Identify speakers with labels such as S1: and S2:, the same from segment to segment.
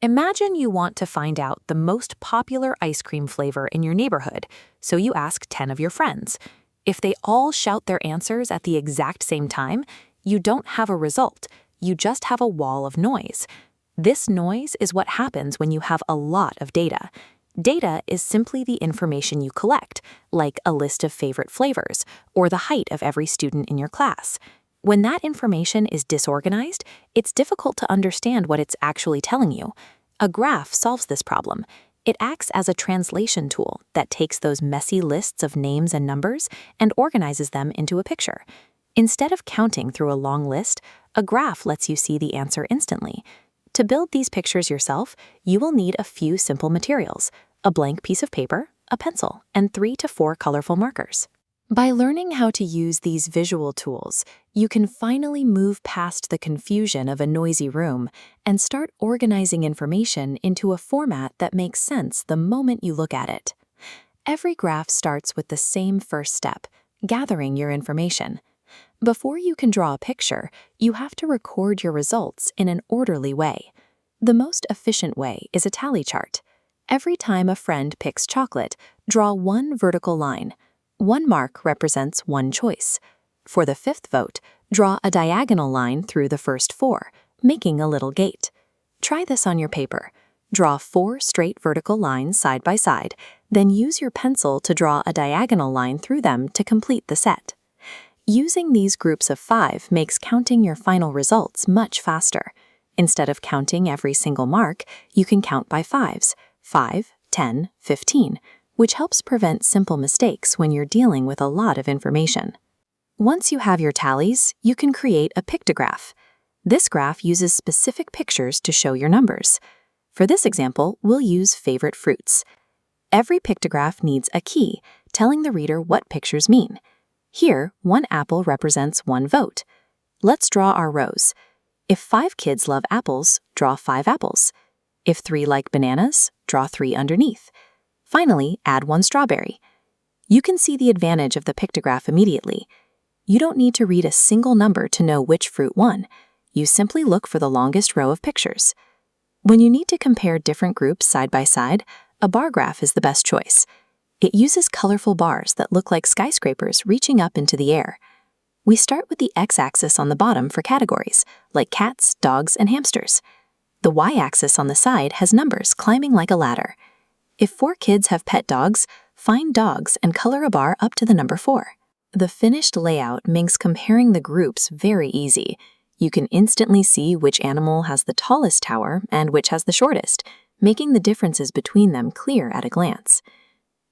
S1: Imagine you want to find out the most popular ice cream flavor in your neighborhood, so you ask 10 of your friends. If they all shout their answers at the exact same time, you don't have a result, you just have a wall of noise. This noise is what happens when you have a lot of data. Data is simply the information you collect, like a list of favorite flavors or the height of every student in your class. When that information is disorganized, it's difficult to understand what it's actually telling you. A graph solves this problem. It acts as a translation tool that takes those messy lists of names and numbers and organizes them into a picture. Instead of counting through a long list, a graph lets you see the answer instantly. To build these pictures yourself, you will need a few simple materials: a blank piece of paper, a pencil, and 3 to 4 colorful markers. By learning how to use these visual tools, you can finally move past the confusion of a noisy room and start organizing information into a format that makes sense the moment you look at it. Every graph starts with the same first step: gathering your information. Before you can draw a picture, you have to record your results in an orderly way. The most efficient way is a tally chart. Every time a friend picks chocolate, draw one vertical line. One mark represents one choice. For the 5th vote, draw a diagonal line through the first 4, making a little gate. Try this on your paper. Draw 4 straight vertical lines side by side, then use your pencil to draw a diagonal line through them to complete the set. Using these groups of 5 makes counting your final results much faster. Instead of counting every single mark, you can count by 5s: 5, 10, 15, which helps prevent simple mistakes when you're dealing with a lot of information. Once you have your tallies, you can create a pictograph. This graph uses specific pictures to show your numbers. For this example, we'll use favorite fruits. Every pictograph needs a key, telling the reader what pictures mean. Here, one apple represents one vote. Let's draw our rows. If 5 kids love apples, draw 5 apples. If 3 like bananas, draw 3 underneath. Finally, add 1 strawberry. You can see the advantage of the pictograph immediately. You don't need to read a single number to know which fruit won. You simply look for the longest row of pictures. When you need to compare different groups side by side, a bar graph is the best choice. It uses colorful bars that look like skyscrapers reaching up into the air. We start with the x-axis on the bottom for categories, like cats, dogs, and hamsters. The y-axis on the side has numbers climbing like a ladder. If 4 kids have pet dogs, find dogs and color a bar up to the number 4. The finished layout makes comparing the groups very easy. You can instantly see which animal has the tallest tower and which has the shortest, making the differences between them clear at a glance.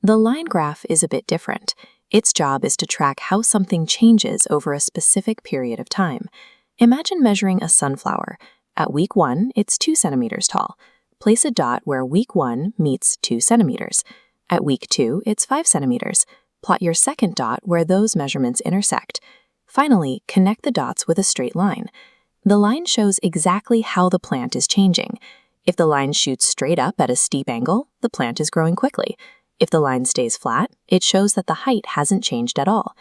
S1: The line graph is a bit different. Its job is to track how something changes over a specific period of time. Imagine measuring a sunflower. At week 1, it's 2 centimeters tall. Place a dot where week 1 meets 2 centimeters. At week 2, it's 5 centimeters. Plot your second dot where those measurements intersect. Finally, connect the dots with a straight line. The line shows exactly how the plant is changing. If the line shoots straight up at a steep angle, the plant is growing quickly. If the line stays flat, it shows that the height hasn't changed at all.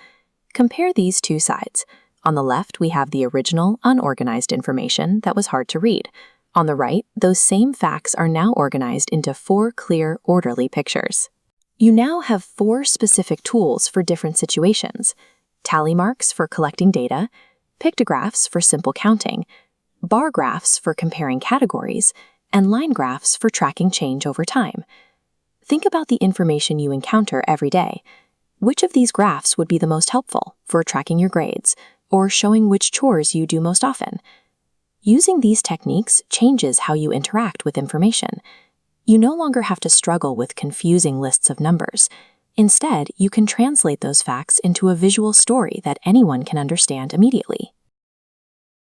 S1: Compare these 2 sides. On the left, we have the original, unorganized information that was hard to read. On the right, those same facts are now organized into 4 clear, orderly pictures. You now have 4 specific tools for different situations: tally marks for collecting data, pictographs for simple counting, bar graphs for comparing categories, and line graphs for tracking change over time. Think about the information you encounter every day. Which of these graphs would be the most helpful for tracking your grades or showing which chores you do most often? Using these techniques changes how you interact with information. You no longer have to struggle with confusing lists of numbers. Instead, you can translate those facts into a visual story that anyone can understand immediately.